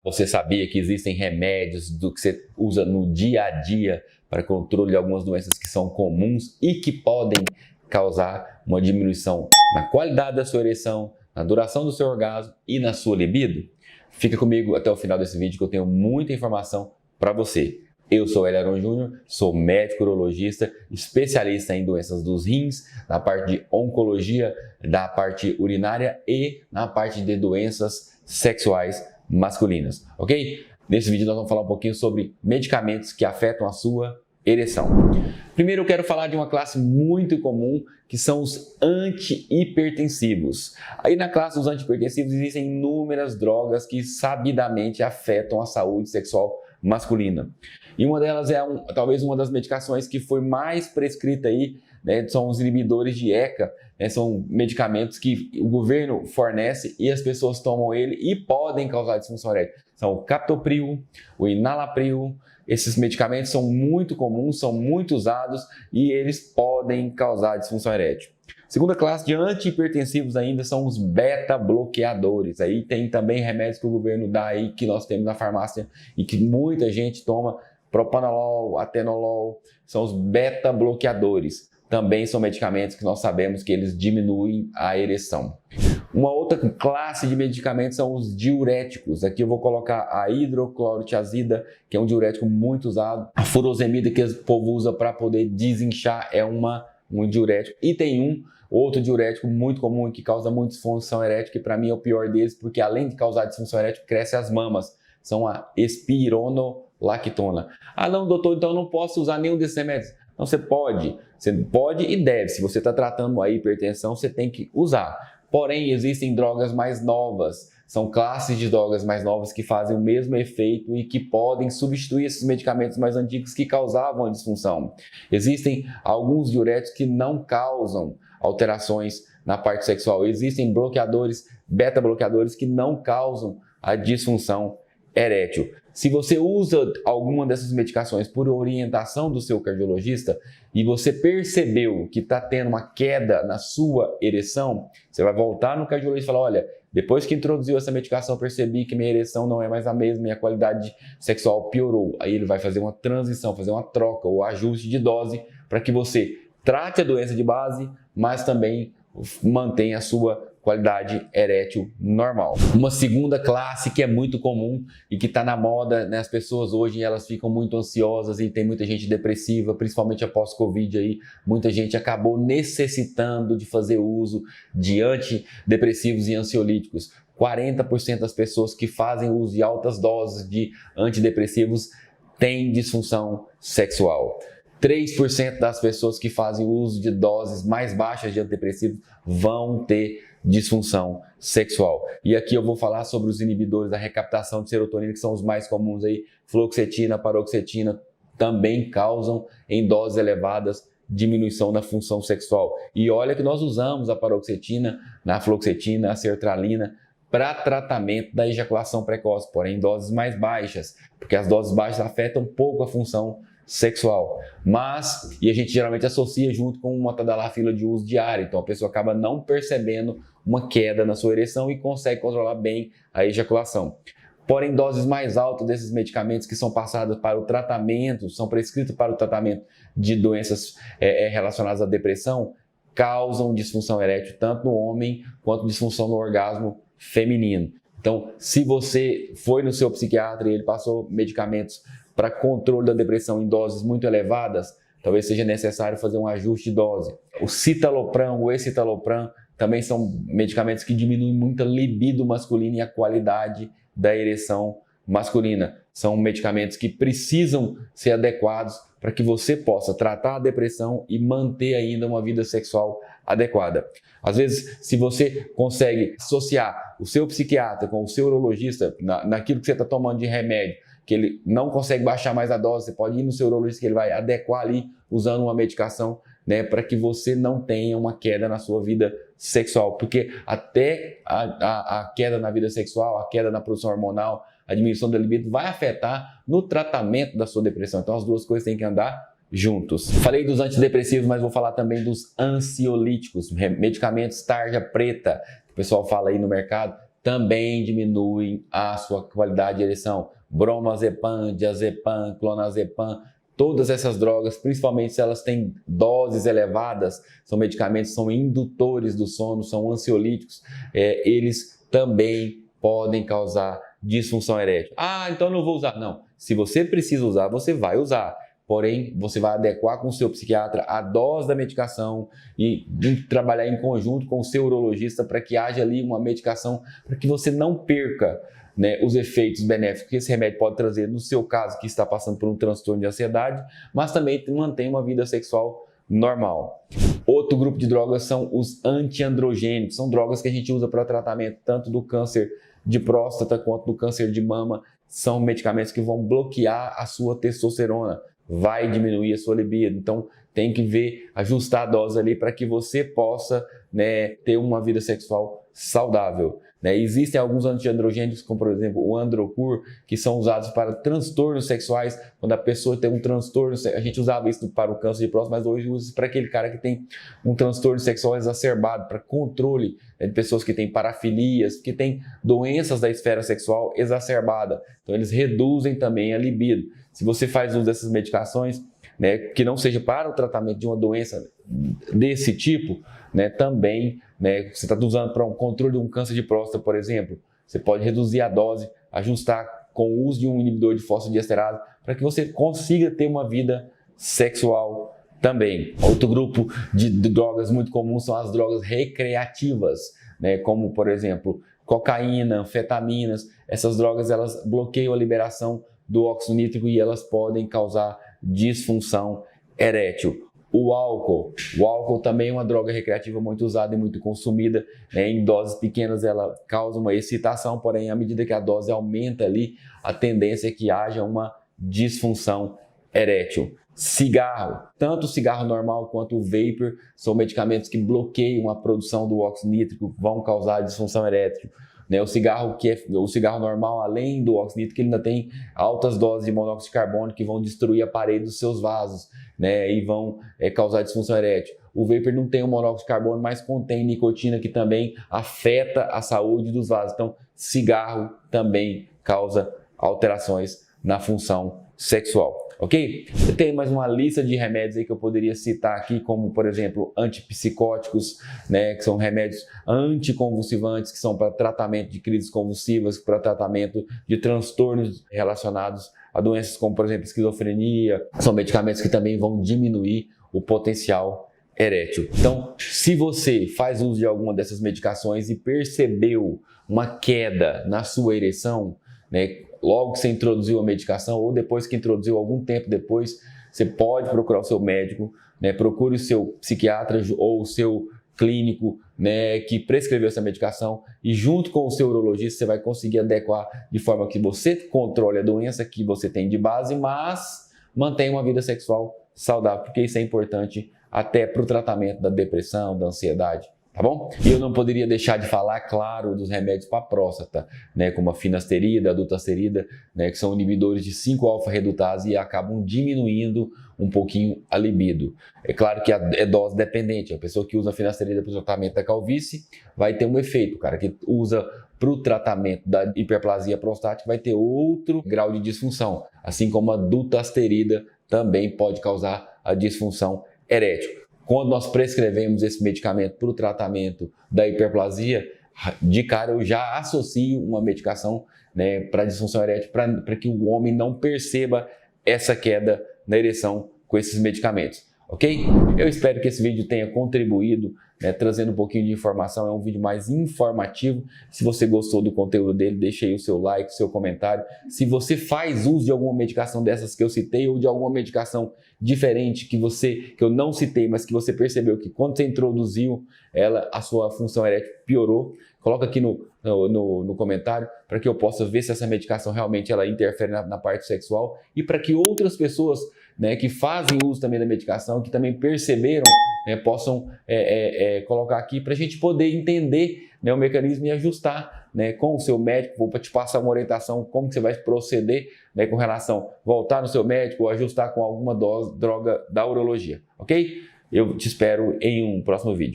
Você sabia que existem remédios do que você usa no dia a dia para controle de algumas doenças que são comuns e que podem causar uma diminuição na qualidade da sua ereção, na duração do seu orgasmo e na sua libido? Fica comigo até o final desse vídeo que eu tenho muita informação para você. Eu sou Hélio Arão Júnior, sou médico urologista, especialista em doenças dos rins, na parte de oncologia, da parte urinária e na parte de doenças sexuais masculinas, ok? Nesse vídeo nós vamos falar um pouquinho sobre medicamentos que afetam a sua ereção. Primeiro eu quero falar de uma classe muito comum, que são os antihipertensivos. Aí na classe dos antihipertensivos existem inúmeras drogas que sabidamente afetam a saúde sexual masculina. E uma delas é talvez uma das medicações que foi mais prescrita aí, né, são os inibidores de ECA, né, são medicamentos que o governo fornece e as pessoas tomam ele e podem causar disfunção erétil. São o captopril, o enalapril. Esses medicamentos são muito comuns, são muito usados e eles podem causar disfunção erétil. Segunda classe de antihipertensivos ainda são os beta-bloqueadores. Aí tem também remédios que o governo dá aí, que nós temos na farmácia e que muita gente toma, propanolol, atenolol, são os beta-bloqueadores. Também são medicamentos que nós sabemos que eles diminuem a ereção. Uma outra classe de medicamentos são os diuréticos. Aqui eu vou colocar a hidroclorotiazida, que é um diurético muito usado. A furosemida, que o povo usa para poder desinchar, é um diurético. E tem outro diurético muito comum que causa muita disfunção erétil, que para mim é o pior deles, porque além de causar disfunção erétil, cresce as mamas. São a espironolactona. Ah não, doutor, então eu não posso usar nenhum desses remédios. Não, você pode e deve. Se você está tratando a hipertensão, você tem que usar. Porém, existem drogas mais novas, são classes de drogas mais novas que fazem o mesmo efeito e que podem substituir esses medicamentos mais antigos que causavam a disfunção. Existem alguns diuréticos que não causam alterações na parte sexual. Existem bloqueadores, beta-bloqueadores que não causam a disfunção erétil. Se você usa alguma dessas medicações por orientação do seu cardiologista e você percebeu que está tendo uma queda na sua ereção, você vai voltar no cardiologista e falar: olha, depois que introduziu essa medicação, eu percebi que minha ereção não é mais a mesma, minha qualidade sexual piorou. Aí ele vai fazer uma transição, fazer uma troca ou ajuste de dose para que você trate a doença de base, mas também mantenha a sua qualidade erétil normal. Uma segunda classe que é muito comum e que está na moda, né? As pessoas hoje elas ficam muito ansiosas e tem muita gente depressiva, principalmente após Covid aí, muita gente acabou necessitando de fazer uso de antidepressivos e ansiolíticos. 40% das pessoas que fazem uso de altas doses de antidepressivos têm disfunção sexual. 3% das pessoas que fazem uso de doses mais baixas de antidepressivos vão ter disfunção sexual. E aqui eu vou falar sobre os inibidores da recaptação de serotonina, que são os mais comuns aí. Fluoxetina, paroxetina, também causam em doses elevadas diminuição da função sexual. E olha que nós usamos a paroxetina, a fluoxetina, a sertralina para tratamento da ejaculação precoce, porém em doses mais baixas, porque as doses baixas afetam pouco a função sexual, e a gente geralmente associa junto com uma tadalafila de uso diário, então a pessoa acaba não percebendo uma queda na sua ereção e consegue controlar bem a ejaculação. Porém, doses mais altas desses medicamentos que são passados para o tratamento, são prescritos para o tratamento de doenças relacionadas à depressão, causam disfunção erétil tanto no homem quanto disfunção no orgasmo feminino. Então, se você foi no seu psiquiatra e ele passou medicamentos para controle da depressão em doses muito elevadas, talvez seja necessário fazer um ajuste de dose. O citalopram, o escitalopram, também são medicamentos que diminuem muito a libido masculina e a qualidade da ereção masculina. São medicamentos que precisam ser adequados para que você possa tratar a depressão e manter ainda uma vida sexual adequada. Às vezes, se você consegue associar o seu psiquiatra com o seu urologista naquilo que você está tomando de remédio, que ele não consegue baixar mais a dose, você pode ir no seu urologista que ele vai adequar ali usando uma medicação, né, para que você não tenha uma queda na sua vida sexual, porque até a queda na vida sexual, a queda na produção hormonal, a diminuição da libido vai afetar no tratamento da sua depressão. Então as duas coisas têm que andar juntos. Falei dos antidepressivos, mas vou falar também dos ansiolíticos, medicamentos tarja preta, que o pessoal fala aí no mercado. também diminuem a sua qualidade de ereção. Bromazepam, diazepam, clonazepam, todas essas drogas, principalmente se elas têm doses elevadas, são medicamentos, são indutores do sono, são ansiolíticos, eles também podem causar disfunção erétil. Ah, então não vou usar. Não, se você precisa usar, você vai usar. Porém, você vai adequar com o seu psiquiatra a dose da medicação e trabalhar em conjunto com o seu urologista para que haja ali uma medicação para que você não perca, né, os efeitos benéficos que esse remédio pode trazer no seu caso que está passando por um transtorno de ansiedade, mas também mantenha uma vida sexual normal. Outro grupo de drogas são os antiandrogênicos, são drogas que a gente usa para tratamento tanto do câncer de próstata quanto do câncer de mama, são medicamentos que vão bloquear a sua testosterona, vai diminuir a sua libido, então tem que ver, ajustar a dose ali para que você possa, né, ter uma vida sexual saudável. Né? Existem alguns antiandrogênicos, como por exemplo o Androcur, que são usados para transtornos sexuais, quando a pessoa tem um transtorno, a gente usava isso para o câncer de próstata, mas hoje usa isso para aquele cara que tem um transtorno sexual exacerbado, para controle, né, de pessoas que têm parafilias, que têm doenças da esfera sexual exacerbada, então eles reduzem também a libido. Se você faz uso dessas medicações, né, que não seja para o tratamento de uma doença desse tipo, né, também, né, você está usando para um controle de um câncer de próstata, por exemplo, você pode reduzir a dose, ajustar com o uso de um inibidor de fosfodiesterase para que você consiga ter uma vida sexual também. Outro grupo de drogas muito comum são as drogas recreativas, né, como por exemplo cocaína, anfetaminas. Essas drogas elas bloqueiam a liberação do óxido nítrico e elas podem causar disfunção erétil. O álcool também é uma droga recreativa muito usada e muito consumida, né? Em doses pequenas ela causa uma excitação, porém à medida que a dose aumenta ali, a tendência é que haja uma disfunção erétil. Cigarro, tanto o cigarro normal quanto o vapor são medicamentos que bloqueiam a produção do óxido nítrico, vão causar disfunção erétil. Né, o cigarro normal, além do óxido nítrico, ele ainda tem altas doses de monóxido de carbono que vão destruir a parede dos seus vasos, né, e vão causar disfunção erétil. O vapor não tem o monóxido de carbono, mas contém nicotina que também afeta a saúde dos vasos. Então, cigarro também causa alterações na função sexual. Ok? Eu tenho mais uma lista de remédios aí que eu poderia citar aqui, como por exemplo antipsicóticos, né, que são remédios anticonvulsivantes, que são para tratamento de crises convulsivas, para tratamento de transtornos relacionados a doenças como por exemplo esquizofrenia. São medicamentos que também vão diminuir o potencial erétil. Então, se você faz uso de alguma dessas medicações e percebeu uma queda na sua ereção, né, logo que você introduziu a medicação ou depois que introduziu, algum tempo depois, você pode procurar o seu médico, né, procure o seu psiquiatra ou o seu clínico, né, que prescreveu essa medicação e junto com o seu urologista você vai conseguir adequar de forma que você controle a doença que você tem de base, mas mantenha uma vida sexual saudável, porque isso é importante até para o tratamento da depressão, da ansiedade. Tá bom? E eu não poderia deixar de falar, claro, dos remédios para a próstata, né, como a finasterida, a dutasterida, né, que são inibidores de 5-alfa-redutase e acabam diminuindo um pouquinho a libido. É claro que é dose dependente. A pessoa que usa a finasterida para o tratamento da calvície vai ter um efeito. O cara que usa para o tratamento da hiperplasia prostática vai ter outro grau de disfunção, assim como a dutasterida também pode causar a disfunção erétil. Quando nós prescrevemos esse medicamento para o tratamento da hiperplasia, de cara eu já associo uma medicação, né, para disfunção erétil, para que o homem não perceba essa queda na ereção com esses medicamentos. Ok? Eu espero que esse vídeo tenha contribuído, né, trazendo um pouquinho de informação. É um vídeo mais informativo. Se você gostou do conteúdo dele, deixe aí o seu like, o seu comentário. Se você faz uso de alguma medicação dessas que eu citei ou de alguma medicação diferente que eu não citei, mas que você percebeu que quando você introduziu ela, a sua função erétil piorou, coloca aqui no comentário para que eu possa ver se essa medicação realmente ela interfere na parte sexual e para que outras pessoas, né, que fazem uso também da medicação, que também perceberam, né, possam colocar aqui para a gente poder entender, né, o mecanismo e ajustar, né, com o seu médico. Vou te passar uma orientação como que você vai proceder, né, com relação a voltar no seu médico ou ajustar com alguma droga da urologia, ok? Eu te espero em um próximo vídeo.